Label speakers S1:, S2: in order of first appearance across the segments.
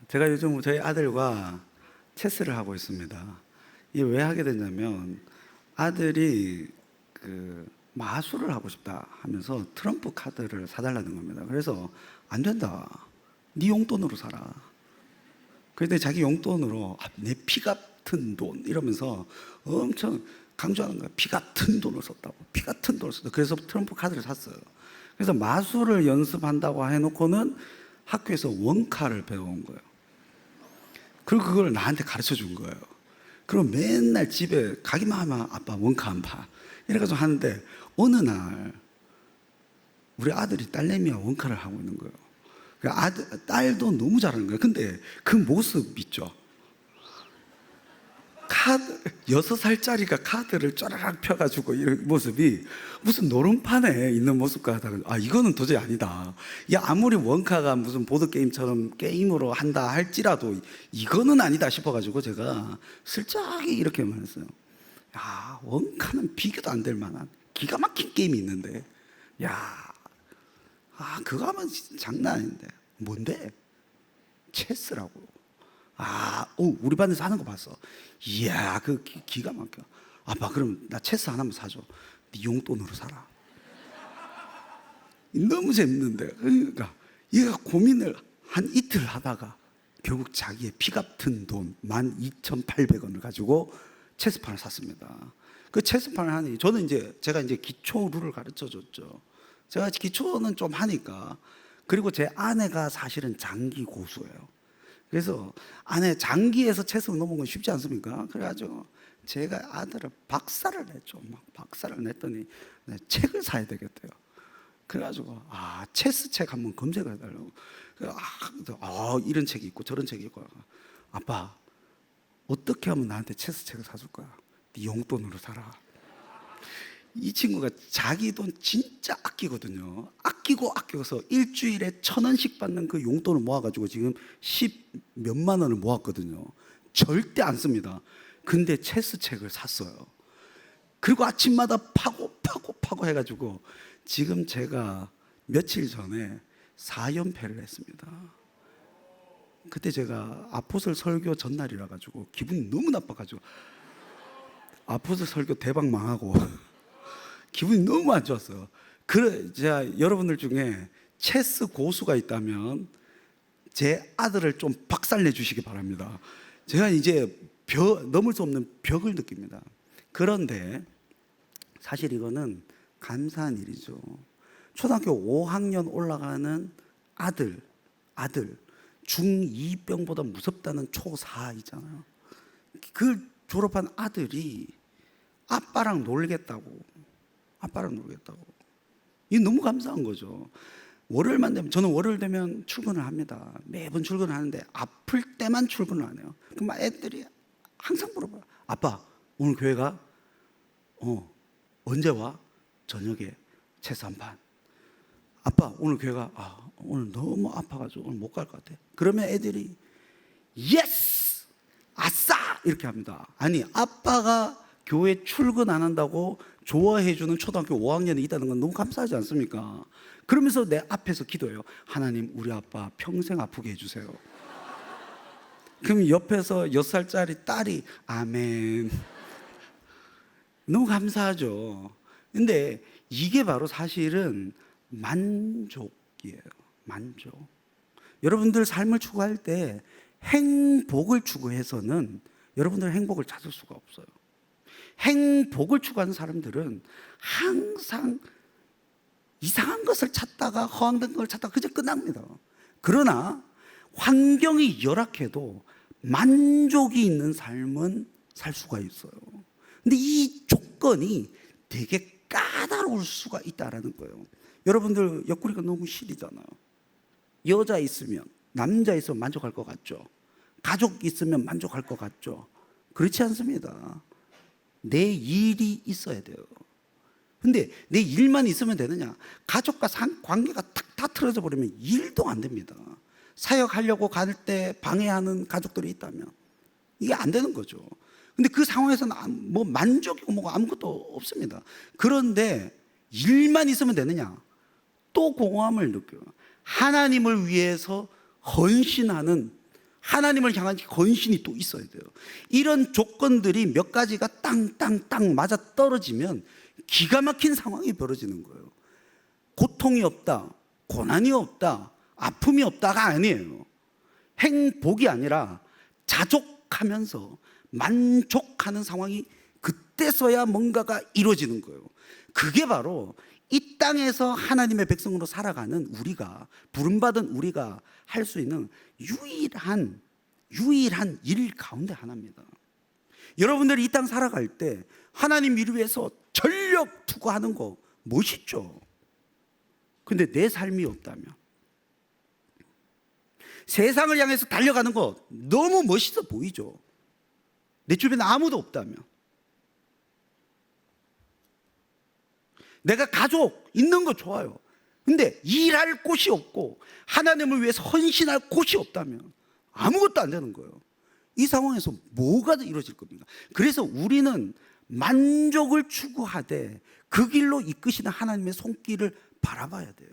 S1: 제가 요즘 저희 아들과 체스를 하고 있습니다. 이게 왜 하게 됐냐면 아들이 마술을 하고 싶다 하면서 트럼프 카드를 사달라는 겁니다. 그래서 안 된다. 네 용돈으로 살아. 그런데 자기 용돈으로 내 피 같은 돈 이러면서 엄청 강조하는 거야. 피 같은 돈을 썼다고. 피 같은 돈을 썼다. 그래서 트럼프 카드를 샀어요. 그래서 마술을 연습한다고 해놓고는 학교에서 원카를 배워온 거예요. 그리고 그걸 나한테 가르쳐 준 거예요. 그럼 맨날 집에 가기만 하면 아빠 원카 안 봐. 이래가지고 하는데 어느 날 우리 아들이 딸내미와 원카를 하고 있는 거예요. 딸도 너무 잘하는 거예요. 근데 그 모습 있죠. 6살짜리가 카드를 쪼라락 펴가지고 이런 모습이 무슨 노름판에 있는 모습 같다가 이거는 도저히 아니다. 아무리 원카가 무슨 보드게임처럼 게임으로 한다 할지라도 이거는 아니다 싶어가지고 제가 슬쩍이 이렇게 말했어요. 원카는 비교도 안 될 만한 기가 막힌 게임이 있는데 그거 하면 장난 아닌데. 뭔데? 체스라고. 우리 반에서 하는 거 봤어. 이야, 기가 막혀. 아빠, 그럼 나 체스 하나만 사줘. 네 용돈으로 살아. 너무 재밌는데. 그러니까 얘가 고민을 한 이틀 하다가 결국 자기의 피 같은 돈 12,800원을 가지고 체스판을 샀습니다. 그 체스판을 하니 제가 이제 기초 룰을 가르쳐 줬죠. 제가 기초는 좀 하니까. 그리고 제 아내가 사실은 장기 고수예요. 그래서 아내 장기에서 체스로 넘어온 건 쉽지 않습니까? 그래가지고 제가 아들을 박살을 냈죠. 막 박살을 냈더니 책을 사야 되겠대요. 그래가지고 체스 책 한번 검색을 해달라고. 이런 책이 있고 저런 책이 있고. 아빠, 어떻게 하면 나한테 체스 책을 사줄 거야? 네 용돈으로 살아. 이 친구가 자기 돈 진짜 아끼거든요. 아껴서 일주일에 1,000원씩 받는 그 용돈을 모아가지고 지금 10몇만 원을 모았거든요. 절대 안 씁니다. 근데 체스 책을 샀어요. 그리고 아침마다 파고 해가지고 지금 제가 며칠 전에 4연패를 했습니다. 그때 제가 아포슬 설교 전날이라 가지고 기분이 너무 나빠가지고 아포슬 설교 대박 망하고 기분이 너무 안 좋았어요. 제가 여러분들 중에 체스 고수가 있다면 제 아들을 좀 박살내 주시기 바랍니다. 제가 이제 넘을 수 없는 벽을 느낍니다. 그런데 사실 이거는 감사한 일이죠. 초등학교 5학년 올라가는 아들 중2병보다 무섭다는 초4이잖아요. 그 졸업한 아들이 아빠랑 놀겠다고. 이게 너무 감사한 거죠. 월요일만 되면, 저는 월요일 되면 출근을 합니다. 매번 출근을 하는데 아플 때만 출근을 안 해요. 그럼 애들이 항상 물어봐요. 아빠, 오늘 교회 가? 언제 와? 저녁에 체스 한 판. 아빠, 오늘 교회 가? 오늘 너무 아파가지고 오늘 못 갈 것 같아. 그러면 애들이 예스! 아싸! 이렇게 합니다. 아니, 아빠가 교회 출근 안 한다고 좋아해주는 초등학교 5학년이 있다는 건 너무 감사하지 않습니까? 그러면서 내 앞에서 기도해요. 하나님, 우리 아빠 평생 아프게 해주세요. 그럼 옆에서 6살짜리 딸이 아멘. 너무 감사하죠. 근데 이게 바로 사실은 만족이에요. 만족. 여러분들 삶을 추구할 때 행복을 추구해서는 여러분들 행복을 찾을 수가 없어요. 행복을 추구하는 사람들은 항상 이상한 것을 찾다가 허황된 걸 찾다가 그저 끝납니다. 그러나 환경이 열악해도 만족이 있는 삶은 살 수가 있어요. 근데 이 조건이 되게 까다로울 수가 있다는 거예요. 여러분들 옆구리가 너무 시리잖아요. 여자 있으면, 남자 있으면 만족할 것 같죠? 가족 있으면 만족할 것 같죠? 그렇지 않습니다. 내 일이 있어야 돼요. 근데 내 일만 있으면 되느냐? 가족과 관계가 다 틀어져 버리면 일도 안 됩니다. 사역하려고 갈 때 방해하는 가족들이 있다면 이게 안 되는 거죠. 근데 그 상황에서는 뭐 만족이고 뭐가 아무것도 없습니다. 그런데 일만 있으면 되느냐? 또 공허함을 느껴요. 하나님을 위해서 헌신하는 하나님을 향한 헌신이 또 있어야 돼요. 이런 조건들이 몇 가지가 땅땅땅 맞아 떨어지면 기가 막힌 상황이 벌어지는 거예요. 고통이 없다, 고난이 없다, 아픔이 없다가 아니에요. 행복이 아니라 자족하면서 만족하는 상황이 그때서야 뭔가가 이루어지는 거예요. 그게 바로 이 땅에서 하나님의 백성으로 살아가는 우리가, 부름받은 우리가 할 수 있는 유일한 일 가운데 하나입니다. 여러분들이 이 땅 살아갈 때 하나님 일 위해서 전력 투구하는 거 멋있죠. 근데 내 삶이 없다면, 세상을 향해서 달려가는 거 너무 멋있어 보이죠. 내 주변에 아무도 없다면, 내가 가족 있는 거 좋아요. 근데 일할 곳이 없고 하나님을 위해서 헌신할 곳이 없다면 아무것도 안 되는 거예요. 이 상황에서 뭐가 이루어질 겁니까? 그래서 우리는 만족을 추구하되 그 길로 이끄시는 하나님의 손길을 바라봐야 돼요.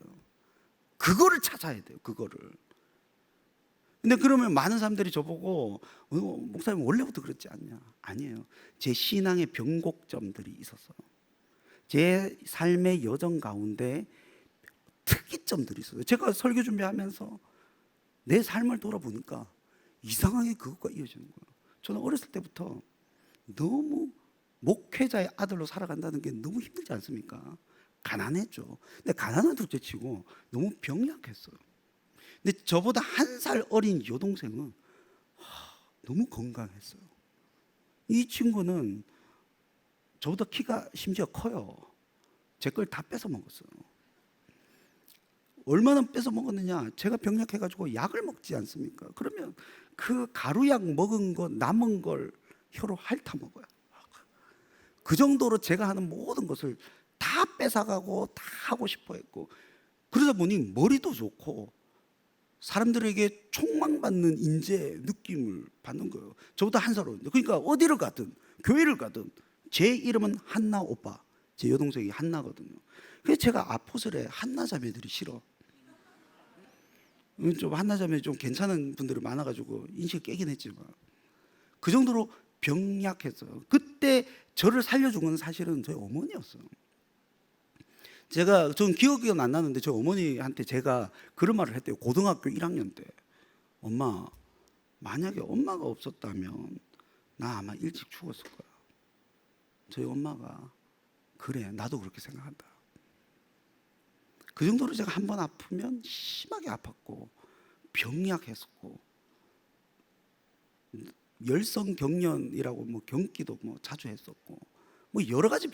S1: 그거를 찾아야 돼요. 그거를. 근데 그러면 많은 사람들이 저보고 목사님 원래부터 그렇지 않냐? 아니에요. 제 신앙의 변곡점들이 있었어요. 제 삶의 여정 가운데 특이점들이 있어요. 제가 설교 준비하면서 내 삶을 돌아보니까 이상하게 그것과 이어지는 거예요. 저는 어렸을 때부터 너무 목회자의 아들로 살아간다는 게 너무 힘들지 않습니까? 가난했죠. 근데 가난은 둘째치고 너무 병약했어요. 근데 저보다 1살 어린 여동생은 너무 건강했어요. 이 친구는 저보다 키가 심지어 커요. 제 걸 다 뺏어 먹었어요. 얼마나 뺏어 먹었느냐? 제가 병약해가지고 약을 먹지 않습니까? 그러면 그 가루약 먹은 거 남은 걸 혀로 핥아 먹어요. 그 정도로 제가 하는 모든 것을 다 뺏어가고 다 하고 싶어 했고, 그러다 보니 머리도 좋고 사람들에게 촉망받는 인재 느낌을 받는 거예요. 저보다 1살 어린데. 그러니까 어디를 가든 교회를 가든 제 이름은 한나 오빠, 제 여동생이 한나거든요. 그래서 제가 아포슬에 한나 자매들이 싫어. 좀 한나 자매 좀 괜찮은 분들이 많아가지고 인식이 깨긴 했지만 그 정도로 병약했어요. 그때 저를 살려준 건 사실은 저희 어머니였어요. 전 기억은 안 나는데 저희 어머니한테 제가 그런 말을 했대요. 고등학교 1학년 때. 엄마, 만약에 엄마가 없었다면 나 아마 일찍 죽었을 거야. 저희 엄마가 그래, 나도 그렇게 생각한다. 그 정도로 제가 한 번 아프면 심하게 아팠고 병약했었고, 열성경련이라고 뭐 경기도 뭐 자주 했었고, 뭐 여러 가지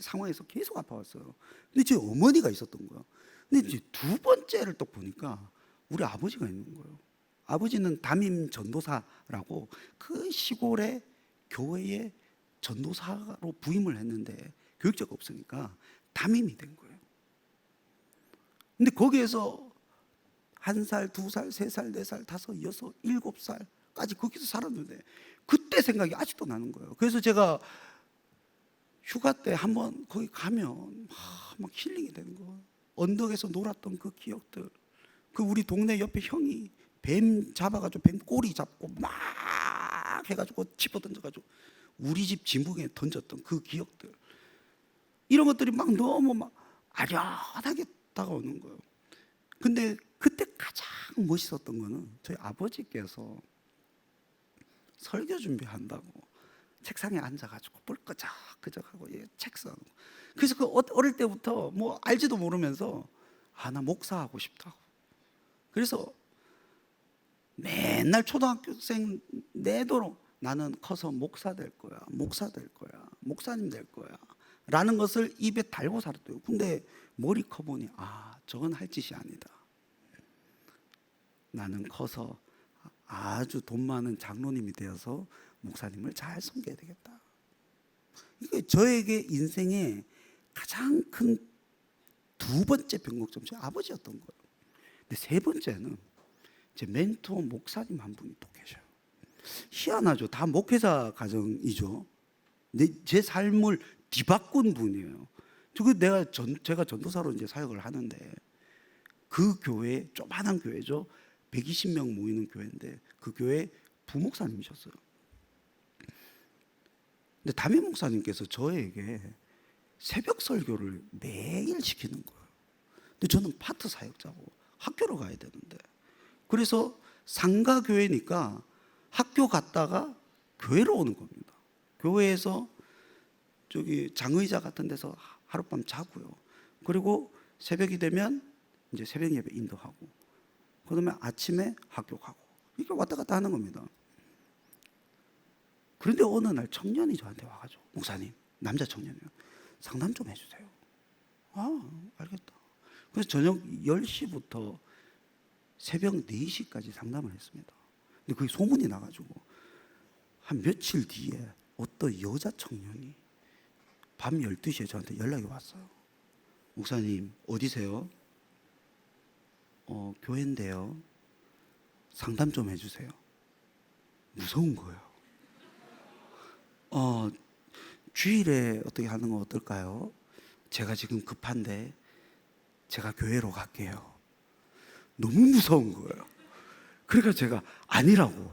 S1: 상황에서 계속 아파왔어요. 근데 제 어머니가 있었던 거예요. 근데 이제 두 번째를 또 보니까 우리 아버지가 있는 거예요. 아버지는 담임 전도사라고 그 시골의 교회에 전도사로 부임을 했는데 교육자가 없으니까 담임이 된 거예요. 근데 거기에서 1살, 2살, 3살, 4살, 5, 6, 7살까지 거기서 살았는데 그때 생각이 아직도 나는 거예요. 그래서 제가 휴가 때 한번 거기 가면 막 힐링이 되는 거예요. 언덕에서 놀았던 그 기억들, 그 우리 동네 옆에 형이 뱀 잡아가지고 뱀 꼬리 잡고 막 해가지고 집어 던져가지고 우리 집 진북에 던졌던 그 기억들, 이런 것들이 막 너무 막 아련하게 다가오는 거예요. 근데 그때 가장 멋있었던 거는 저희 아버지께서 설교 준비한다고 책상에 앉아가지고 볼 끄적끄적하고 책 써는 거. 그래서 그 어릴 때부터 뭐 알지도 모르면서 나 목사하고 싶다고. 그래서 맨날 초등학생 내도록 나는 커서 목사 될 거야, 목사 될 거야, 목사님 될 거야 라는 것을 입에 달고 살았대요. 근데 머리 커보니 저건 할 짓이 아니다. 나는 커서 아주 돈 많은 장로님이 되어서 목사님을 잘 섬겨야 되겠다. 이게 저에게 인생의 가장 큰 두 번째 변곡점, 제 아버지였던 거예요. 근데 세 번째는 제 멘토 목사님 한 분이 또 계셔요. 희한하죠. 다 목회자 가정이죠. 제 삶을 뒤바꾼 분이에요. 제가 전도사로 이제 사역을 하는데 그 교회, 조그만한 교회죠. 120명 모이는 교회인데 그 교회 부목사님이셨어요. 근데 담임 목사님께서 저에게 새벽 설교를 매일 시키는 거예요. 근데 저는 파트 사역자고 학교로 가야 되는데, 그래서 상가교회니까 학교 갔다가 교회로 오는 겁니다. 교회에서 저기 장의자 같은 데서 하룻밤 자고요. 그리고 새벽이 되면 이제 새벽 예배 인도하고, 그다음에 아침에 학교 가고, 이렇게 왔다 갔다 하는 겁니다. 그런데 어느 날 청년이 저한테 와가지고, 목사님, 남자 청년이요, 상담 좀 해주세요. 아, 알겠다. 그래서 저녁 10시부터 새벽 4시까지 상담을 했습니다. 근데 그게 소문이 나가지고 한 며칠 뒤에 어떤 여자 청년이 밤 12시에 저한테 연락이 왔어요. 목사님, 어디세요? 교회인데요. 상담 좀 해주세요. 무서운 거예요. 주일에 어떻게 하는 건 어떨까요? 제가 지금 급한데 제가 교회로 갈게요. 너무 무서운 거예요. 그러니까 제가 아니라고,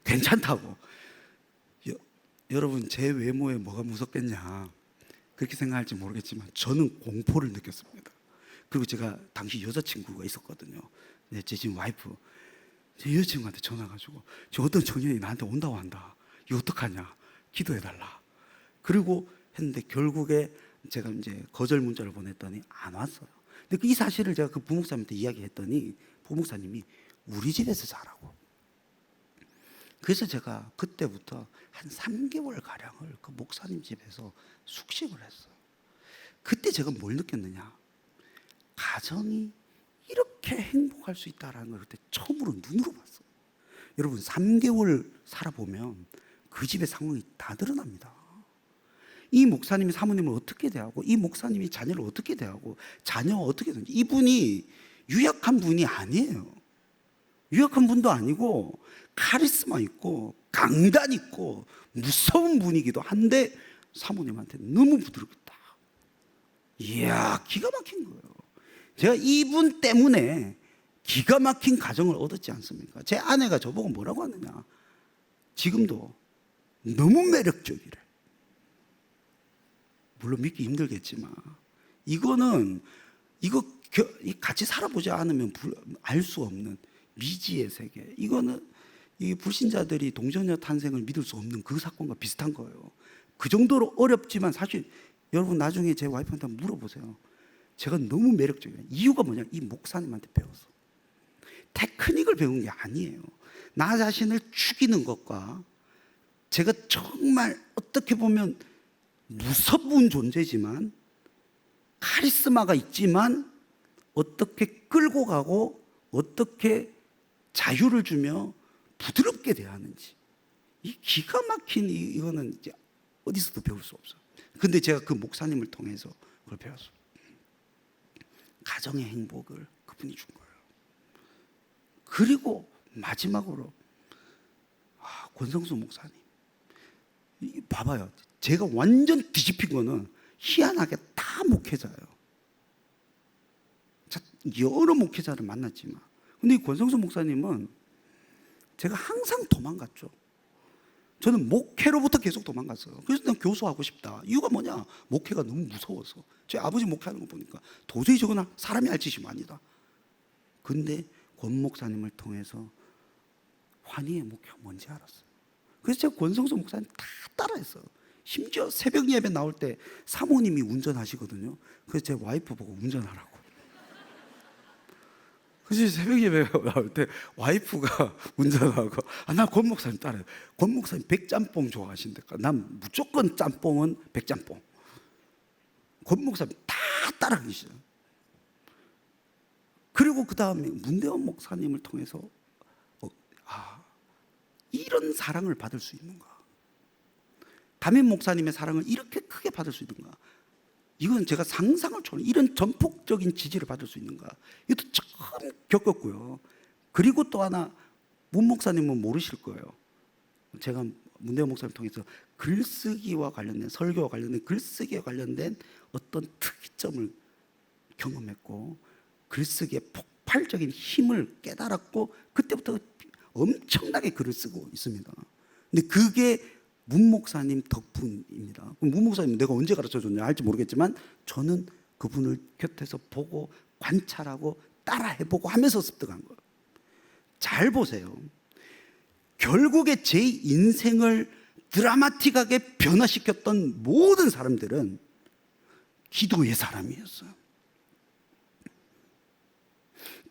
S1: 괜찮다고. 여러분, 제 외모에 뭐가 무섭겠냐 그렇게 생각할지 모르겠지만 저는 공포를 느꼈습니다. 그리고 제가 당시 여자친구가 있었거든요. 제 지금 와이프, 제 여자친구한테 전화가지고 저 어떤 청년이 나한테 온다고 한다, 이거 어떡하냐, 기도해달라. 그리고 했는데 결국에 제가 이제 거절 문자를 보냈더니 안 왔어요. 근데 이 사실을 제가 그 부목사님한테 이야기했더니 부목사님이 우리 집에서 자라고. 그래서 제가 그때부터 한 3개월 가량을 그 목사님 집에서 숙식을 했어요. 그때 제가 뭘 느꼈느냐, 가정이 이렇게 행복할 수 있다는 걸 그때 처음으로 눈으로 봤어요. 여러분, 3개월 살아보면 그 집의 상황이 다 드러납니다. 이 목사님이 사모님을 어떻게 대하고, 이 목사님이 자녀를 어떻게 대하고, 자녀가 어떻게 되는지. 이분이 유약한 분이 아니에요. 유약한 분도 아니고 카리스마 있고 강단 있고 무서운 분이기도 한데 사모님한테 너무 부드럽다. 이야, 기가 막힌 거예요. 제가 이분 때문에 기가 막힌 가정을 얻었지 않습니까? 제 아내가 저보고 뭐라고 하느냐, 지금도 너무 매력적이래. 물론 믿기 힘들겠지만 이거 같이 살아보지 않으면 알 수 없는 미지의 세계. 이거는 이 불신자들이 동정녀 탄생을 믿을 수 없는 그 사건과 비슷한 거예요. 그 정도로 어렵지만 사실 여러분 나중에 제 와이프한테 물어보세요. 제가 너무 매력적이에요. 이유가 뭐냐, 이 목사님한테 배웠어. 테크닉을 배운 게 아니에요. 나 자신을 죽이는 것과, 제가 정말 어떻게 보면 무서운 존재지만 카리스마가 있지만 어떻게 끌고 가고 어떻게 자유를 주며 부드럽게 대하는지, 이 기가 막힌 이거는 이제 어디서도 배울 수 없어요. 근데 제가 그 목사님을 통해서 그걸 배웠어요. 가정의 행복을 그분이 준 거예요. 그리고 마지막으로 권성수 목사님, 봐봐요. 제가 완전 뒤집힌 거는 희한하게 다 목회자예요. 여러 목회자를 만났지만, 근데 이 권성수 목사님은 제가 항상 도망갔죠. 저는 목회로부터 계속 도망갔어요. 그래서 난 교수하고 싶다. 이유가 뭐냐, 목회가 너무 무서워서. 제 아버지 목회하는 거 보니까 도저히 저거는 사람이 할 짓이 아니다. 근데 권 목사님을 통해서 환희의 목회가 뭔지 알았어요. 그래서 제가 권성수 목사님 다 따라했어요. 심지어 새벽 예배 나올 때 사모님이 운전하시거든요. 그래서 제 와이프 보고 운전하라고. 그래서 새벽 예배 나올 때 와이프가 운전하고, 나 권 목사님 따라해요. 권 목사님 백짬뽕 좋아하신다니까. 난 무조건 짬뽕은 백짬뽕. 권 목사님 다 따라하시죠. 그리고 그 다음에 문대원 목사님을 통해서 이런 사랑을 받을 수 있는가, 담임 목사님의 사랑을 이렇게 크게 받을 수 있는가, 이건 제가 상상을 초월한 이런 전폭적인 지지를 받을 수 있는가, 이것도 처음 겪었고요. 그리고 또 하나, 문 목사님은 모르실 거예요. 제가 문대원 목사님을 통해서 글쓰기와 관련된, 설교와 관련된, 글쓰기와 관련된 어떤 특이점을 경험했고, 글쓰기에 폭발적인 힘을 깨달았고 그때부터 엄청나게 글을 쓰고 있습니다. 근데 그게 문 목사님 덕분입니다. 문 목사님 내가 언제 가르쳐줬냐 할지 모르겠지만 저는 그분을 곁에서 보고 관찰하고 따라해보고 하면서 습득한 거예요. 잘 보세요. 결국에 제 인생을 드라마틱하게 변화시켰던 모든 사람들은 기도의 사람이었어요.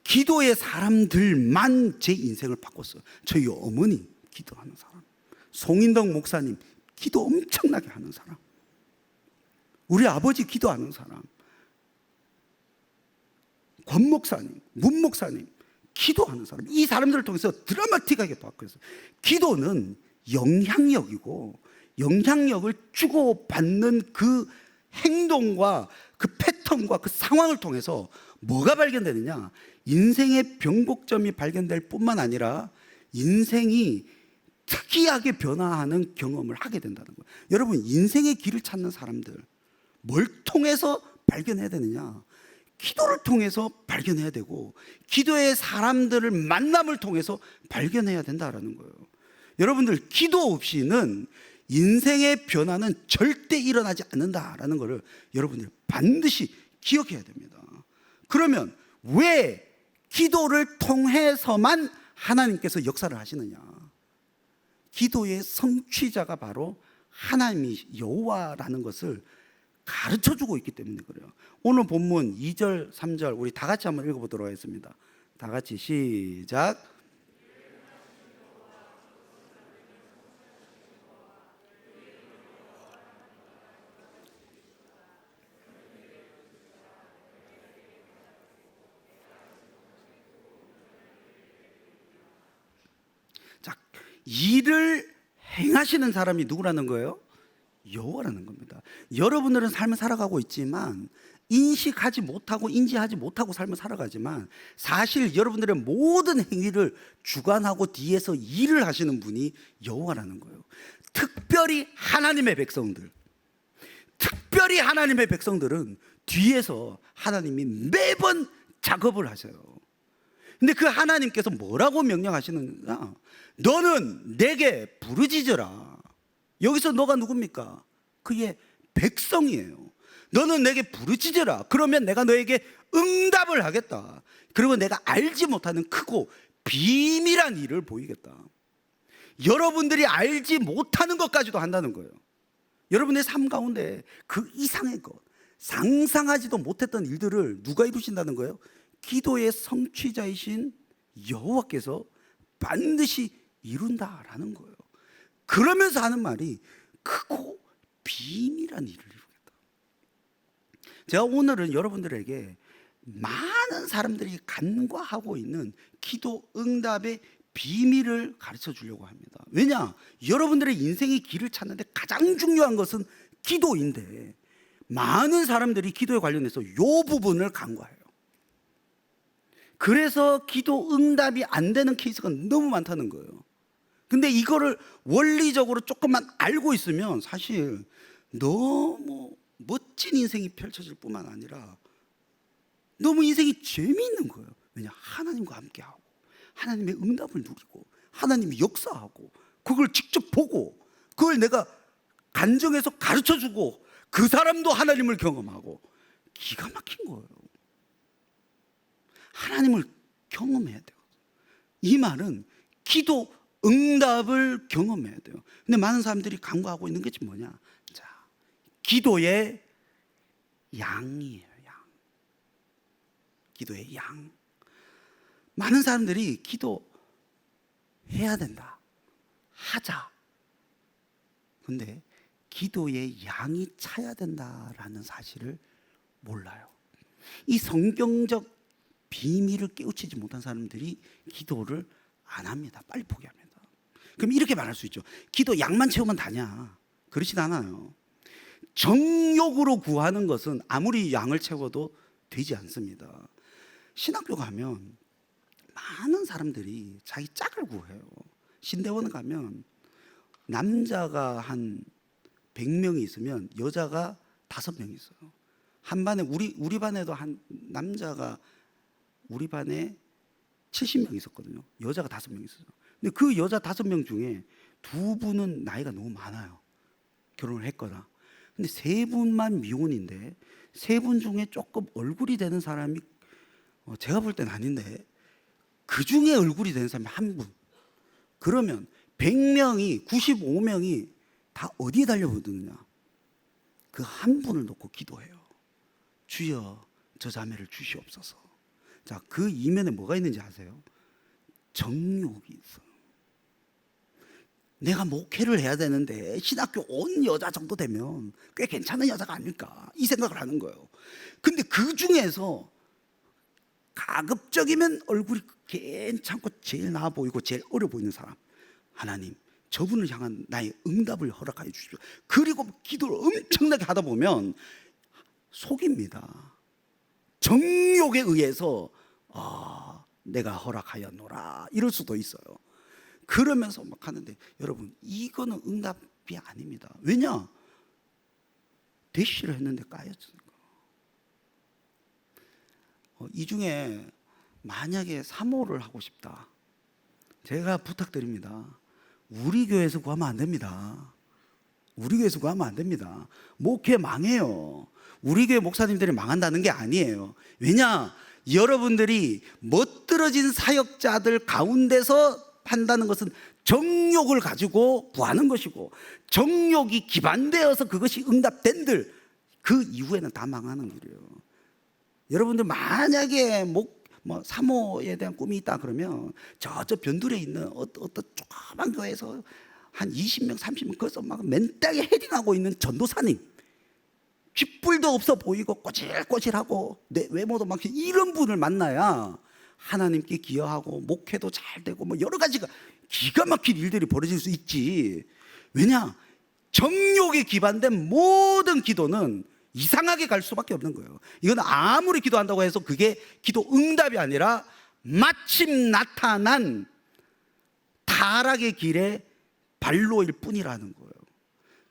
S1: 기도의 사람들만 제 인생을 바꿨어요. 저희 어머니 기도하는 사람, 송인덕 목사님 기도 엄청나게 하는 사람, 우리 아버지 기도하는 사람, 권 목사님, 문 목사님 기도하는 사람, 이 사람들을 통해서 드라마틱하게 바뀌었어요. 기도는 영향력이고 영향력을 주고받는 그 행동과 그 패턴과 그 상황을 통해서 뭐가 발견되느냐, 인생의 변곡점이 발견될 뿐만 아니라 인생이 특이하게 변화하는 경험을 하게 된다는 거예요. 여러분, 인생의 길을 찾는 사람들 뭘 통해서 발견해야 되느냐? 기도를 통해서 발견해야 되고 기도의 사람들을 만남을 통해서 발견해야 된다라는 거예요. 여러분들, 기도 없이는 인생의 변화는 절대 일어나지 않는다라는 것을 여러분들 반드시 기억해야 됩니다. 그러면 왜 기도를 통해서만 하나님께서 역사를 하시느냐? 기도의 성취자가 바로 하나님이 여호와라는 것을 가르쳐주고 있기 때문에 그래요. 오늘 본문 2절 3절 우리 다 같이 한번 읽어보도록 하겠습니다. 다 같이 시작. 자, 일을 행하시는 사람이 누구라는 거예요? 여호와라는 겁니다. 여러분들은 삶을 살아가고 있지만 인식하지 못하고 인지하지 못하고 삶을 살아가지만 사실 여러분들의 모든 행위를 주관하고 뒤에서 일을 하시는 분이 여호와라는 거예요. 특별히 하나님의 백성들, 특별히 하나님의 백성들은 뒤에서 하나님이 매번 작업을 하셔요. 근데 그 하나님께서 뭐라고 명령하시느냐? 너는 내게 부르짖어라. 여기서 너가 누굽니까? 그의 백성이에요. 너는 내게 부르짖어라. 그러면 내가 너에게 응답을 하겠다. 그리고 내가 알지 못하는 크고 비밀한 일을 보이겠다. 여러분들이 알지 못하는 것까지도 한다는 거예요. 여러분의 삶 가운데 그 이상의 것, 상상하지도 못했던 일들을 누가 이루신다는 거예요? 기도의 성취자이신 여호와께서 반드시 이룬다라는 거예요. 그러면서 하는 말이 크고 비밀한 일을 이루겠다. 제가 오늘은 여러분들에게 많은 사람들이 간과하고 있는 기도 응답의 비밀을 가르쳐 주려고 합니다. 왜냐? 여러분들의 인생의 길을 찾는데 가장 중요한 것은 기도인데 많은 사람들이 기도에 관련해서 이 부분을 간과해요. 그래서 기도 응답이 안 되는 케이스가 너무 많다는 거예요. 근데 이거를 원리적으로 조금만 알고 있으면 사실 너무 멋진 인생이 펼쳐질 뿐만 아니라 너무 인생이 재미있는 거예요. 왜냐? 하나님과 함께하고 하나님의 응답을 누리고 하나님이 역사하고 그걸 직접 보고 그걸 내가 간증해서 가르쳐주고 그 사람도 하나님을 경험하고 기가 막힌 거예요. 하나님을 경험해야 돼요. 이 말은 기도 응답을 경험해야 돼요. 근데 많은 사람들이 간과하고 있는 게 뭐냐? 자, 기도의 양이에요. 양. 기도의 양. 많은 사람들이 기도해야 된다, 하자. 근데 기도의 양이 차야 된다라는 사실을 몰라요. 이 성경적 비밀을 깨우치지 못한 사람들이 기도를 안 합니다. 빨리 포기합니다. 그럼 이렇게 말할 수 있죠. 기도 양만 채우면 다냐? 그렇진 않아요. 정욕으로 구하는 것은 아무리 양을 채워도 되지 않습니다. 신학교 가면 많은 사람들이 자기 짝을 구해요. 신대원 가면 남자가 한 100명이 있으면 여자가 5명 있어요. 한 반에 우리 반에도 한 남자가 우리 반에 70명 있었거든요. 여자가 5명 있었어요. 근데 그 여자 5명 중에 2분은 나이가 너무 많아요. 결혼을 했거나. 근데 3분만 미혼인데 3분 중에 조금 얼굴이 되는 사람이 제가 볼 땐 아닌데 그 중에 얼굴이 되는 사람이 1분. 그러면 100명이 95명이 다 어디에 달려오느냐? 그 1분을 놓고 기도해요. 주여 저 자매를 주시옵소서. 자, 그 이면에 뭐가 있는지 아세요? 정욕이 있어요. 내가 목회를 해야 되는데 신학교 온 여자 정도 되면 꽤 괜찮은 여자가 아닐까 이 생각을 하는 거예요. 근데 그 중에서 가급적이면 얼굴이 괜찮고 제일 나아 보이고 제일 어려 보이는 사람, 하나님 저분을 향한 나의 응답을 허락하여 주십시오. 그리고 기도를 엄청나게 하다 보면 속입니다. 정욕에 의해서 내가 허락하였노라 이럴 수도 있어요. 그러면서 막 하는데 여러분 이거는 응답이 아닙니다. 왜냐? 대시를 했는데 까였으니까. 이 중에 만약에 사모를 하고 싶다, 제가 부탁드립니다. 우리 교회에서 구하면 안 됩니다. 우리 교회에서 구하면 안 됩니다. 목회 망해요. 우리 교회 목사님들이 망한다는 게 아니에요. 왜냐? 여러분들이 멋들어진 사역자들 가운데서 한다는 것은 정욕을 가지고 구하는 것이고, 정욕이 기반되어서 그것이 응답된들 그 이후에는 다 망하는 길이에요. 여러분들 만약에 사모에 대한 꿈이 있다 그러면 저 변두리에 있는 어떤 조그만 교회에서 한 20명 30명 거기서 막 맨땅에 헤딩하고 있는 전도사님, 귓불도 없어 보이고 꼬질꼬질하고 내 외모도 막 이런 분을 만나야 하나님께 기여하고 목회도 잘 되고 여러 가지가 기가 막힌 일들이 벌어질 수 있지. 왜냐? 정욕에 기반된 모든 기도는 이상하게 갈 수밖에 없는 거예요. 이건 아무리 기도한다고 해서 그게 기도 응답이 아니라 마침 나타난 타락의 길에 발로일 뿐이라는 거예요.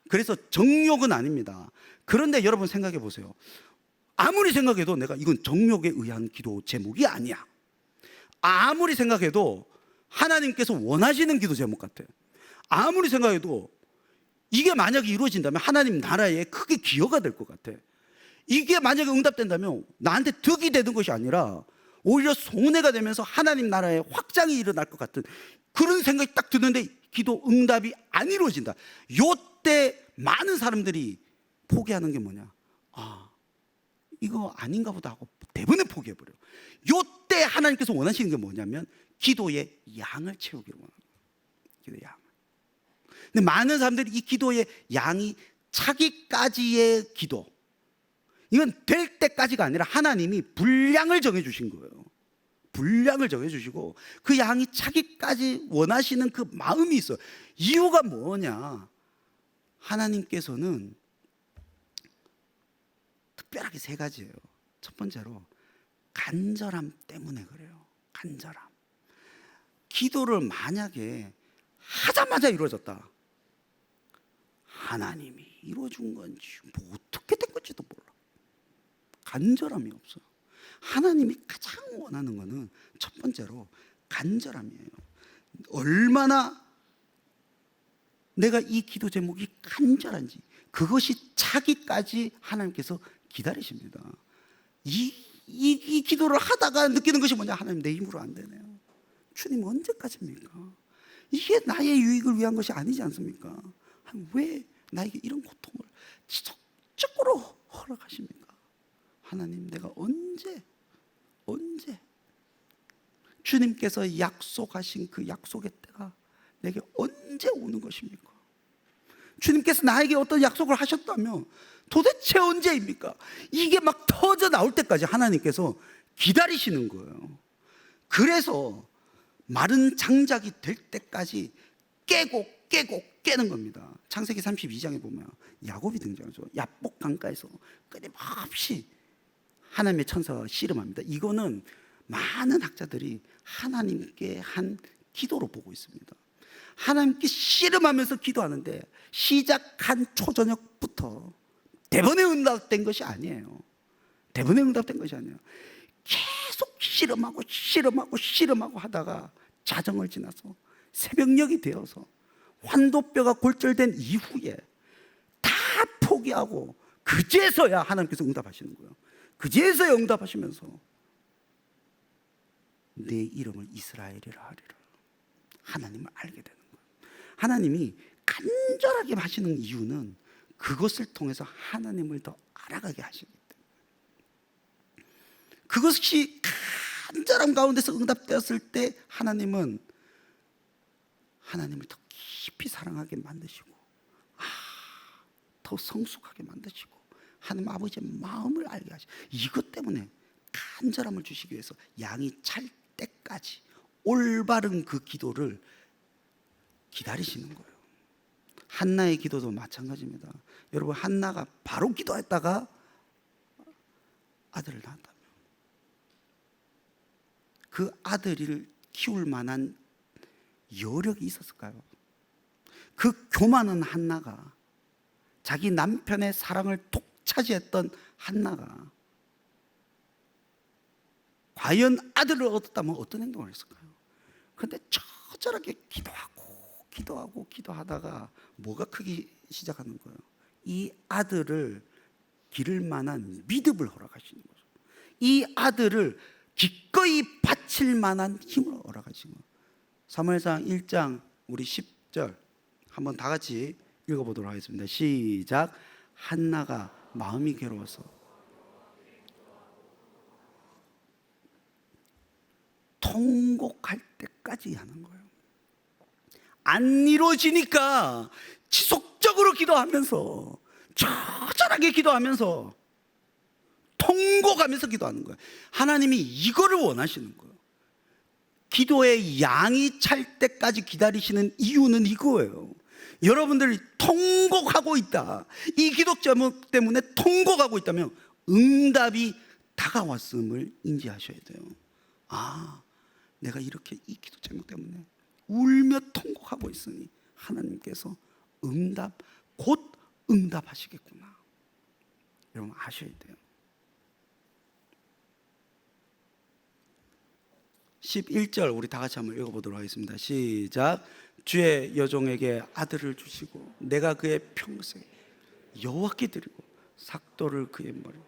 S1: 그래서 정욕은 아닙니다. 그런데 여러분 생각해 보세요. 아무리 생각해도 내가 이건 정욕에 의한 기도 제목이 아니야. 아무리 생각해도 하나님께서 원하시는 기도 제목 같아. 아무리 생각해도 이게 만약에 이루어진다면 하나님 나라에 크게 기여가 될 것 같아. 이게 만약에 응답된다면 나한테 득이 되는 것이 아니라 오히려 손해가 되면서 하나님 나라의 확장이 일어날 것 같은 그런 생각이 딱 드는데 기도 응답이 안 이루어진다. 요때 많은 사람들이 포기하는 게 뭐냐? 이거 아닌가 보다 하고 대부분 포기해버려. 요때 하나님께서 원하시는 게 뭐냐면 기도의 양을 채우기를 원하는 거예요. 기도의 양. 근데 많은 사람들이 이 기도의 양이 차기까지의 기도, 이건 될 때까지가 아니라 하나님이 분량을 정해주신 거예요. 분량을 정해주시고 그 양이 차기까지 원하시는 그 마음이 있어요. 이유가 뭐냐? 하나님께서는 특별하게 3가지예요. 첫 번째로 간절함 때문에 그래요. 간절함. 기도를 만약에 하자마자 이루어졌다, 하나님이 이루어준 건지 어떻게 된 건지도 몰라. 간절함이 없어요. 하나님이 가장 원하는 거는 첫 번째로 간절함이에요. 얼마나 내가 이 기도 제목이 간절한지, 그것이 차기까지 하나님께서 기다리십니다. 이 기도를 하다가 느끼는 것이 뭐냐? 하나님 내 힘으로 안 되네요. 주님 언제까지입니까? 이게 나의 유익을 위한 것이 아니지 않습니까? 왜 나에게 이런 고통을 지속적으로 허락하십니까? 하나님 내가 언제 주님께서 약속하신 그 약속의 때가 내게 언제 오는 것입니까? 주님께서 나에게 어떤 약속을 하셨다면 도대체 언제입니까? 이게 막 터져 나올 때까지 하나님께서 기다리시는 거예요. 그래서 마른 장작이 될 때까지 깨는 겁니다. 창세기 32장에 보면 야곱이 등장하죠. 야복 강가에서 끊임없이 하나님의 천사가 씨름합니다. 이거는 많은 학자들이 하나님께 한 기도로 보고 있습니다. 하나님께 씨름하면서 기도하는데 시작한 초저녁부터 대번에 응답된 것이 아니에요. 대번에 응답된 것이 아니에요. 계속 계속 실험하고 하다가 자정을 지나서 새벽녘이 되어서 환도뼈가 골절된 이후에 다 포기하고 그제서야 하나님께서 응답하시는 거예요. 그제서야 응답하시면서 내 이름을 이스라엘이라 하리라, 하나님을 알게 되는 거예요. 하나님이 간절하게 하시는 이유는 그것을 통해서 하나님을 더 알아가게 하시기 때문에, 그것이 간절함 가운데서 응답되었을 때 하나님은 하나님을 더 깊이 사랑하게 만드시고, 더 성숙하게 만드시고, 하나님 아버지의 마음을 알게 하시고, 이것 때문에 간절함을 주시기 위해서 양이 찰 때까지 올바른 그 기도를 기다리시는 거예요. 한나의 기도도 마찬가지입니다. 여러분, 한나가 바로 기도했다가 아들을 낳았다면 그 아들을 키울 만한 여력이 있었을까요? 그 교만한 한나가, 자기 남편의 사랑을 독차지했던 한나가 과연 아들을 얻었다면 어떤 행동을 했을까요? 그런데 처절하게 기도하다가 뭐가 크기 시작하는 거예요? 이 아들을 기를 만한 믿음을 허락하시는 거죠. 이 아들을 기꺼이 바칠 만한 힘을 허락하시는 거예요. 사무엘상 1장 우리 10절 한번 다 같이 읽어보도록 하겠습니다. 시작. 한나가 마음이 괴로워서 통곡할 때까지 하는 거예요. 안 이루어지니까 지속적으로 기도하면서, 처절하게 기도하면서, 통곡하면서 기도하는 거예요. 하나님이 이거를 원하시는 거예요. 기도의 양이 찰 때까지 기다리시는 이유는 이거예요. 여러분들이 통곡하고 있다, 이 기도 제목 때문에 통곡하고 있다면 응답이 다가왔음을 인지하셔야 돼요. 내가 이렇게 이 기도 제목 때문에 울며 통곡하고 있으니 하나님께서 곧 응답하시겠구나, 여러분 아셔야 돼요. 11절 우리 다 같이 한번 읽어보도록 하겠습니다. 시작. 주의 여종에게 아들을 주시고 내가 그의 평생 여호와께 드리고 삭도를 그의 머리.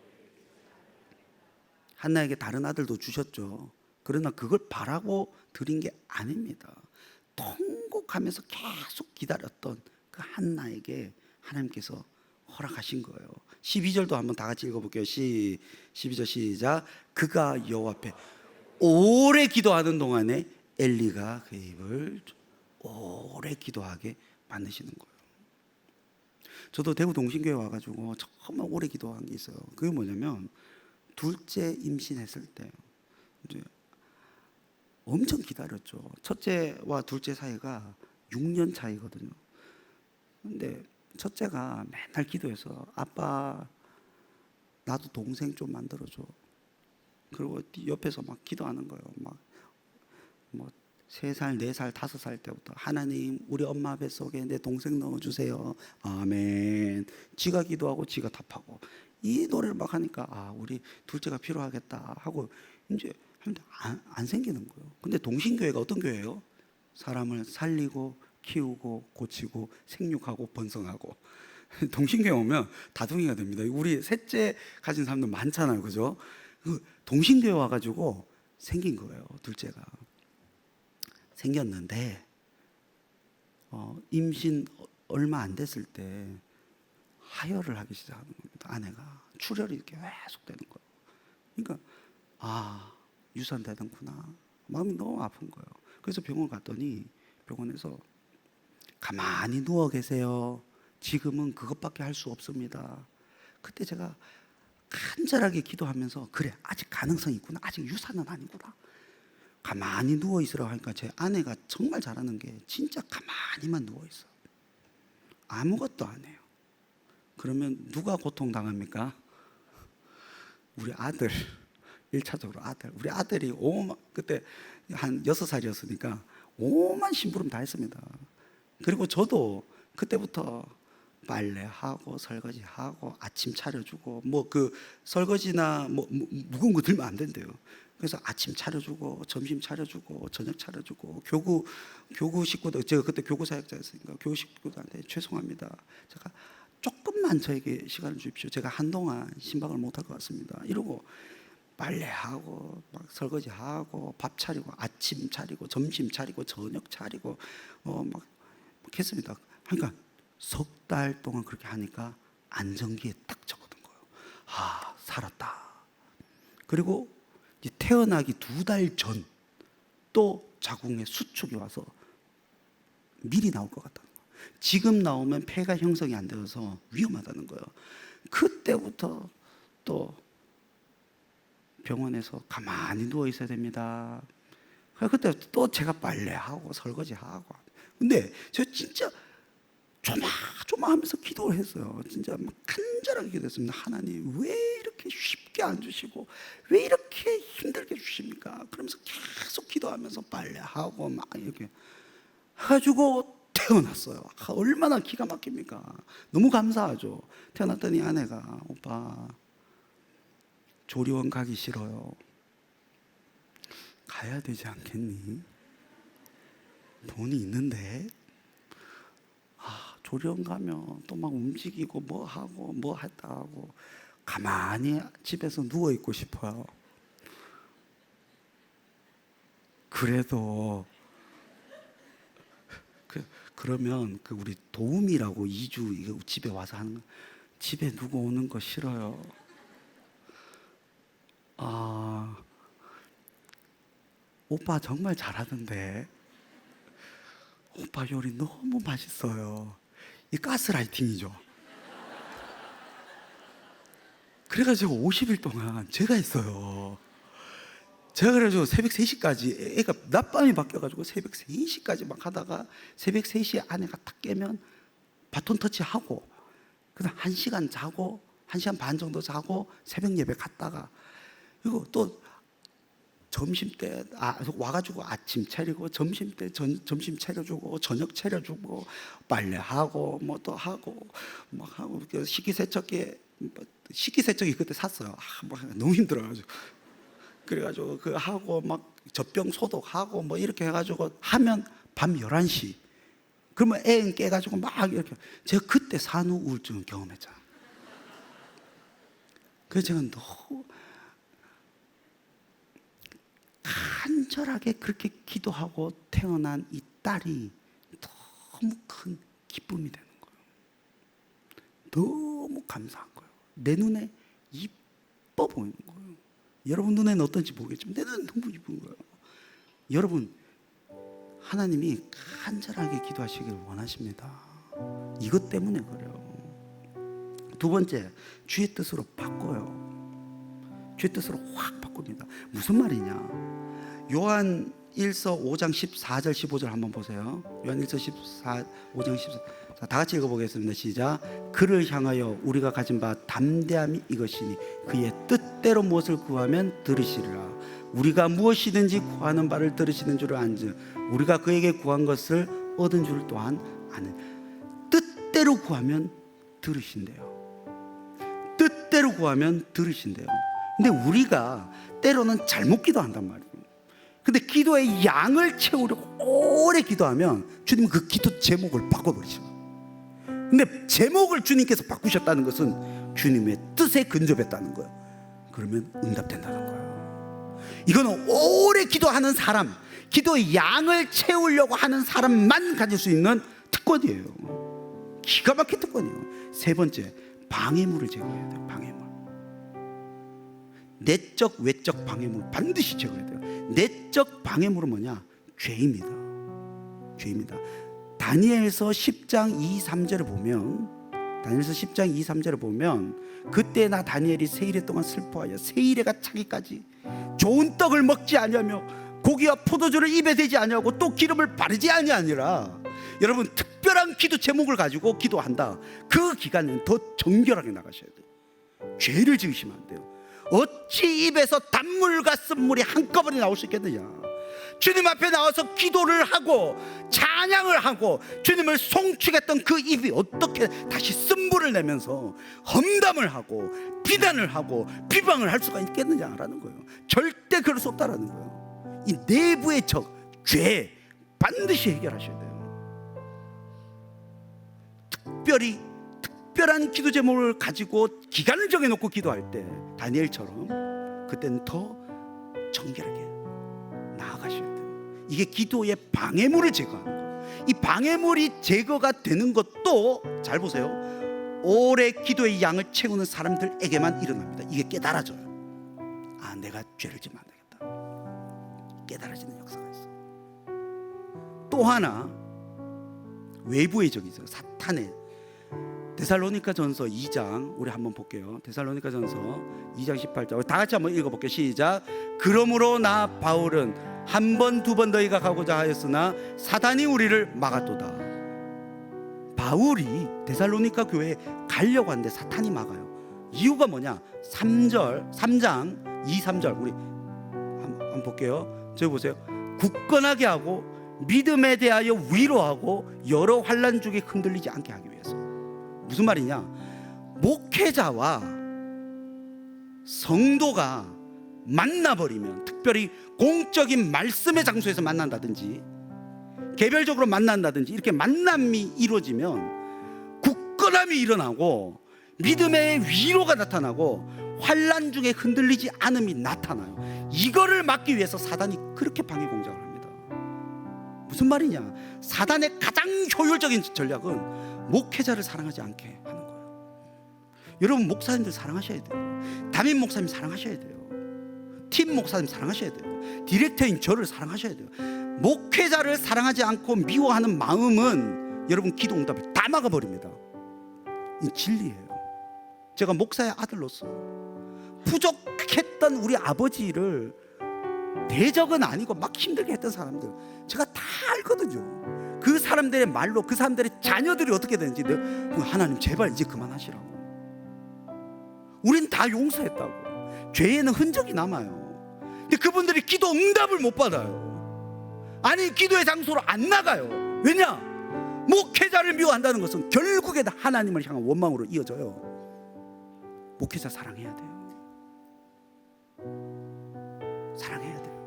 S1: 한나에게 다른 아들도 주셨죠. 그러나 그걸 바라고 드린 게 아닙니다. 통곡하면서 계속 기다렸던 그 한나에게 하나님께서 허락하신 거예요. 12절도 한번 다 같이 읽어볼게요. 12절 시작. 그가 여호와 앞에 오래 기도하는 동안에 엘리가 그 입을 오래 기도하게 만드시는 거예요. 저도 대구 동신교회 와가지고 정말 오래 기도한 게 있어요. 그게 뭐냐면, 둘째 임신했을 때 이제 엄청 기다렸죠. 첫째와 둘째 사이가 6년 차이거든요. 근데 첫째가 맨날 기도해서, 아빠 나도 동생 좀 만들어줘. 그리고 옆에서 막 기도하는 거예요. 막 3살, 4살, 5살 때부터 하나님 우리 엄마 뱃속에 내 동생 넣어주세요. 아멘. 지가 기도하고 지가 답하고 이 노래를 막 하니까 우리 둘째가 필요하겠다 하고 이제 안 생기는 거예요. 근데 동신교회가 어떤 교회예요? 사람을 살리고 키우고 고치고 생육하고 번성하고. 동신교회 오면 다둥이가 됩니다. 우리 셋째 가진 사람들 많잖아요, 그죠? 동신교회 와가지고 생긴 거예요. 둘째가 생겼는데 임신 얼마 안 됐을 때 하혈을 하기 시작하는 겁니다. 아내가 출혈이 계속 되는 거예요. 그러니까 유산 되는구나, 마음이 너무 아픈 거예요. 그래서 병원 갔더니 병원에서 가만히 누워 계세요, 지금은 그것밖에 할 수 없습니다. 그때 제가 간절하게 기도하면서, 그래 아직 가능성이 있구나, 아직 유산은 아니구나, 가만히 누워 있으라고 하니까 제 아내가 정말 잘하는 게 진짜 가만히만 누워 있어. 아무것도 안 해요. 그러면 누가 고통당합니까? 우리 아들. 1차적으로 아들. 우리 아들이 그때 한 6살이었으니까 오만 심부름 다 했습니다. 그리고 저도 그때부터 빨래하고 설거지하고 아침 차려주고, 그 설거지나 무거운 거 들면 안 된대요. 그래서 아침 차려주고 점심 차려주고 저녁 차려주고 교구 식구들, 제가 그때 교구 사역자였으니까 교구 식구들한테 죄송합니다. 제가 조금만 저에게 시간을 주십시오. 제가 한동안 신방을 못할 것 같습니다. 이러고 빨래하고 막 설거지하고 밥 차리고 아침 차리고 점심 차리고 저녁 차리고 막 했습니다. 그러니까 석 달 동안 그렇게 하니까 안정기에 딱 적어둔 거예요. 아, 살았다. 그리고 이제 태어나기 2달 전 또 자궁에 수축이 와서 미리 나올 것 같다는 거예요. 지금 나오면 폐가 형성이 안 되어서 위험하다는 거예요. 그때부터 또 병원에서 가만히 누워 있어야 됩니다. 그때 또 제가 빨래하고 설거지하고. 근데 저 진짜 조마조마하면서 기도를 했어요. 진짜 막 간절하게 기도했습니다. 하나님 왜 이렇게 쉽게 안 주시고 왜 이렇게 힘들게 주십니까? 그러면서 계속 기도하면서 빨래하고 막 이렇게 해가지고 태어났어요. 얼마나 기가 막힙니까? 너무 감사하죠. 태어났더니 아내가 오빠 조리원 가기 싫어요. 가야 되지 않겠니? 돈이 있는데. 조리원 가면 또 막 움직이고 뭐 하고 뭐 했다 하고 가만히 집에서 누워 있고 싶어요. 그래도 그러면 우리 도움이라고 2주 이거 집에 와서 하는 거, 집에 누구 오는 거 싫어요. 오빠 정말 잘하던데. 오빠 요리 너무 맛있어요. 이 가스라이팅이죠. 그래가지고 50일 동안 제가 했어요. 제가 그래가지고 새벽 3시까지 애가 낮밤이 바뀌어가지고 새벽 3시까지 막 하다가 새벽 3시에 아내가 딱 깨면 바톤 터치하고 그다음 1시간 자고 1시간 반 정도 자고 새벽 예배 갔다가 그리고 또 점심 때 와가지고 아침 차리고 점심 때 점심 차려주고 저녁 차려주고 빨래하고 뭐 또 하고 막 하고 식기세척기 그때 샀어요. 너무 힘들어가지고 그래가지고 그 하고 막 젖병 소독하고 뭐 이렇게 해가지고 하면 밤 11시 그러면 애 깨가지고 막 이렇게 제가 그때 산후 우울증을 경험했잖아요. 그래서 제가 너무 간절하게 그렇게 기도하고 태어난 이 딸이 너무 큰 기쁨이 되는 거예요. 너무 감사한 거예요. 내 눈에 이뻐 보이는 거예요. 여러분 눈에는 어떤지 모르겠지만 내 눈에 너무 이쁜 거예요. 여러분 하나님이 간절하게 기도하시길 원하십니다. 이것 때문에 그래요. 두 번째, 주의 뜻으로 바꿔요. 주의 뜻으로 확 바꿉니다. 무슨 말이냐? 요한 1서 5장 14절 15절 한번 보세요. 요한 1서 5장 14절. 자, 다 같이 읽어보겠습니다. 시작. 그를 향하여 우리가 가진 바 담대함이 이것이니 그의 뜻대로 무엇을 구하면 들으시리라. 우리가 무엇이든지 구하는 바를 들으시는 줄을 안즉 우리가 그에게 구한 것을 얻은 줄 또한 아는. 뜻대로 구하면 들으신대요. 뜻대로 구하면 들으신대요. 근데 우리가 때로는 잘못 기도한단 말이에요. 근데 기도의 양을 채우려고 오래 기도하면 주님은 그 기도 제목을 바꿔버리셔. 근데 제목을 주님께서 바꾸셨다는 것은 주님의 뜻에 근접했다는 거예요. 그러면 응답된다는 거예요. 이거는 오래 기도하는 사람, 기도의 양을 채우려고 하는 사람만 가질 수 있는 특권이에요. 기가 막힌 특권이에요. 세 번째, 방해물을 제거해야 돼요. 방해물. 내적 외적 방해물 반드시 제거해야 돼요. 내적 방해물은 뭐냐? 죄입니다. 죄입니다. 다니엘서 10장 2, 3절을 보면 그때 나 다니엘이 세일에 동안 슬퍼하여 세일에가 차기까지 좋은 떡을 먹지 아니하며 고기와 포도주를 입에 대지 아니하고 또 기름을 바르지 아니하니라. 여러분 특별한 기도 제목을 가지고 기도한다. 그 기간은 더 정결하게 나가셔야 돼요. 죄를 지으시면 안 돼요. 어찌 입에서 단물과 쓴물이 한꺼번에 나올 수 있겠느냐? 주님 앞에 나와서 기도를 하고 찬양을 하고 주님을 송축했던 그 입이 어떻게 다시 쓴물을 내면서 험담을 하고 비난을 하고 비방을 할 수가 있겠느냐라는 거예요. 절대 그럴 수 없다라는 거예요. 이 내부의 적, 죄 반드시 해결하셔야 돼요. 특별한 기도 제목을 가지고 기간을 정해놓고 기도할 때 다니엘처럼 그때는 더 정결하게 나아가셔야 돼요. 이게 기도의 방해물을 제거하는 거예요. 이 방해물이 제거가 되는 것도 잘 보세요. 오래 기도의 양을 채우는 사람들에게만 일어납니다. 이게 깨달아져요. 아, 내가 죄를 지면 안 되겠다. 깨달아지는 역사가 있어요. 또 하나 외부의 적이 있어요. 사탄의. 데살로니가전서 2장 우리 한번 볼게요. 데살로니가전서 2장 18절 다 같이 한번 읽어볼게요. 시작. 그러므로 나 바울은 한 번 두 번 너희가 가고자 하였으나 사단이 우리를 막았도다. 바울이 데살로니가 교회에 가려고 하는데 사탄이 막아요. 이유가 뭐냐? 3장 2, 3절 우리 한번 볼게요. 저기 보세요. 굳건하게 하고 믿음에 대하여 위로하고 여러 환난 중에 흔들리지 않게 하기 위해서. 무슨 말이냐? 목회자와 성도가 만나버리면, 특별히 공적인 말씀의 장소에서 만난다든지 개별적으로 만난다든지 이렇게 만남이 이루어지면 굳건함이 일어나고 믿음의 위로가 나타나고 환난 중에 흔들리지 않음이 나타나요. 이거를 막기 위해서 사단이 그렇게 방해 공작을 합니다. 무슨 말이냐? 사단의 가장 효율적인 전략은 목회자를 사랑하지 않게 하는 거예요. 여러분, 목사님들 사랑하셔야 돼요. 담임 목사님 사랑하셔야 돼요. 팀 목사님 사랑하셔야 돼요. 디렉터인 저를 사랑하셔야 돼요. 목회자를 사랑하지 않고 미워하는 마음은 여러분 기도 응답을 다 막아버립니다. 이 진리예요. 제가 목사의 아들로서 부족했던 우리 아버지를 대적은 아니고 막 힘들게 했던 사람들 제가 다 알거든요. 그 사람들의 말로 그 사람들의 자녀들이 어떻게 되는지 하나님 제발 이제 그만하시라고. 우린 다 용서했다고. 죄에는 흔적이 남아요. 근데 그분들이 기도 응답을 못 받아요. 아니, 기도의 장소로 안 나가요. 왜냐? 목회자를 미워한다는 것은 결국에 하나님을 향한 원망으로 이어져요. 목회자 사랑해야 돼요. 사랑해야 돼요.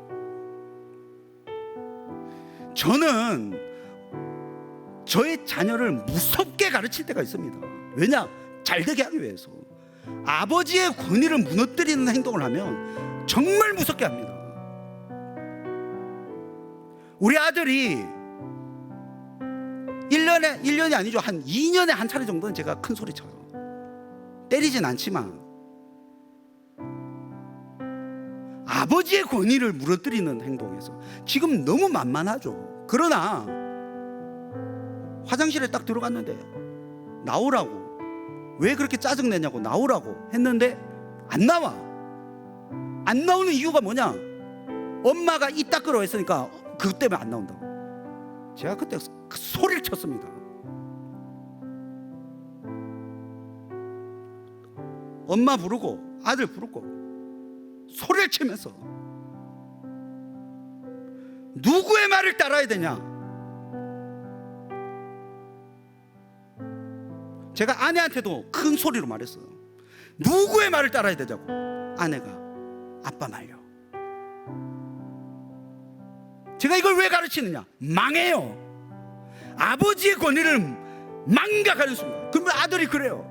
S1: 저는 저의 자녀를 무섭게 가르칠 때가 있습니다. 왜냐? 잘되게 하기 위해서. 아버지의 권위를 무너뜨리는 행동을 하면 정말 무섭게 합니다. 우리 아들이 1년이 아니죠. 한 2년에 한 차례 정도는 제가 큰 소리 쳐요. 때리진 않지만 아버지의 권위를 무너뜨리는 행동에서 지금 너무 만만하죠. 그러나 화장실에 딱 들어갔는데 나오라고, 왜 그렇게 짜증내냐고 나오라고 했는데 안 나와. 안 나오는 이유가 뭐냐? 엄마가 이 닦으러 했으니까 그것 때문에 안 나온다고. 제가 그때 그 소리를 쳤습니다. 엄마 부르고 아들 부르고 소리를 치면서 누구의 말을 따라야 되냐? 제가 아내한테도 큰 소리로 말했어요. 누구의 말을 따라야 되냐고. 아내가 아빠 말려. 제가 이걸 왜 가르치느냐? 망해요. 아버지의 권위를 망각하는 순간. 그러면 아들이 그래요.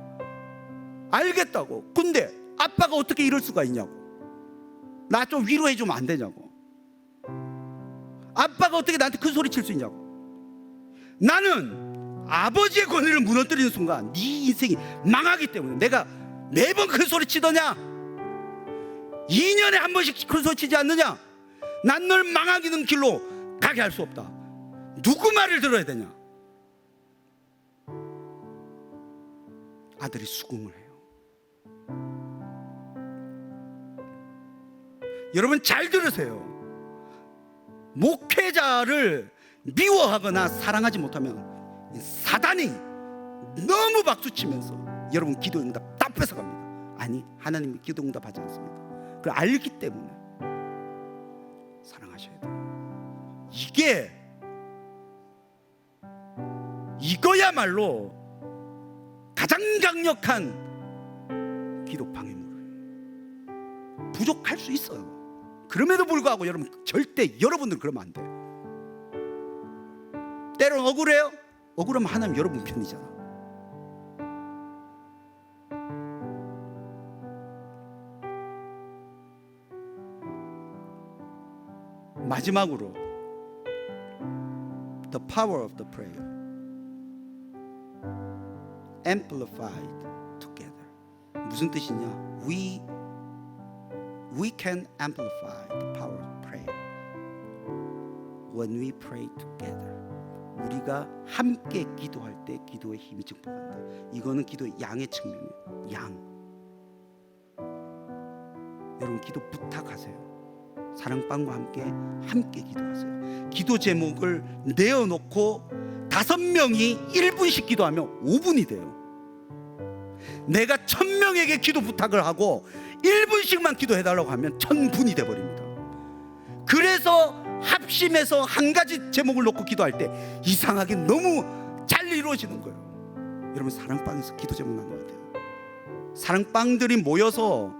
S1: 알겠다고. 근데 아빠가 어떻게 이럴 수가 있냐고. 나 좀 위로해 주면 안 되냐고. 아빠가 어떻게 나한테 큰 소리 칠 수 있냐고. 나는 아버지의 권위를 무너뜨리는 순간 네 인생이 망하기 때문에 내가 매번 큰 소리 치더냐? 2년에 한 번씩 큰 소리 치지 않느냐? 난 널 망하기는 길로 가게 할 수 없다. 누구 말을 들어야 되냐? 아들이 수긍을 해요. 여러분 잘 들으세요. 목회자를 미워하거나 사랑하지 못하면 사단이 너무 박수치면서 여러분 기도 응답 다 뺏어갑니다. 아니, 하나님이 기도 응답하지 않습니다. 그걸 알기 때문에 사랑하셔야 돼요. 이거야말로 가장 강력한 기도 방해물이에요. 부족할 수 있어요. 그럼에도 불구하고 여러분, 절대 여러분들 그러면 안 돼요. 때론 억울해요? 억울하면 하나님 여러분 편이잖아. 마지막으로 The power of the prayer amplified together. 무슨 뜻이냐? We can amplify the power of prayer when we pray together. 우리가 함께 기도할 때 기도의 힘이 증폭한다. 이거는 기도의 양의 측면이에요. 양. 여러분, 기도 부탁하세요. 사랑방과 함께 기도하세요. 기도 제목을 내어놓고 5명이 1분씩 기도하면 5분이 돼요. 내가 1000명에게 기도 부탁을 하고 1분씩만 기도해달라고 하면 1000분이 돼버립니다. 그래서 합심해서 한 가지 제목을 놓고 기도할 때 이상하게 너무 잘 이루어지는 거예요. 여러분, 사랑방에서 기도 제목 나눠야 돼요. 사랑방들이 모여서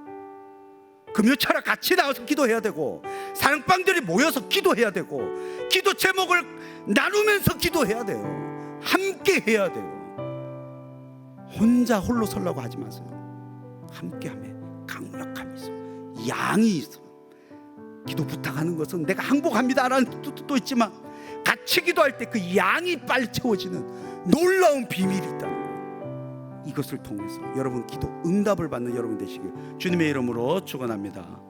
S1: 금요철에 같이 나와서 기도해야 되고, 사랑방들이 모여서 기도해야 되고, 기도 제목을 나누면서 기도해야 돼요. 함께 해야 돼요. 혼자 홀로 서려고 하지 마세요. 함께 하면 강력함이 있어, 양이 있어. 기도 부탁하는 것은 내가 항복합니다라는 뜻도 있지만, 같이 기도할 때 그 양이 빨리 채워지는 놀라운 비밀이 있다는 거예요. 이것을 통해서 여러분 기도 응답을 받는 여러분 되시길 주님의 이름으로 축원합니다.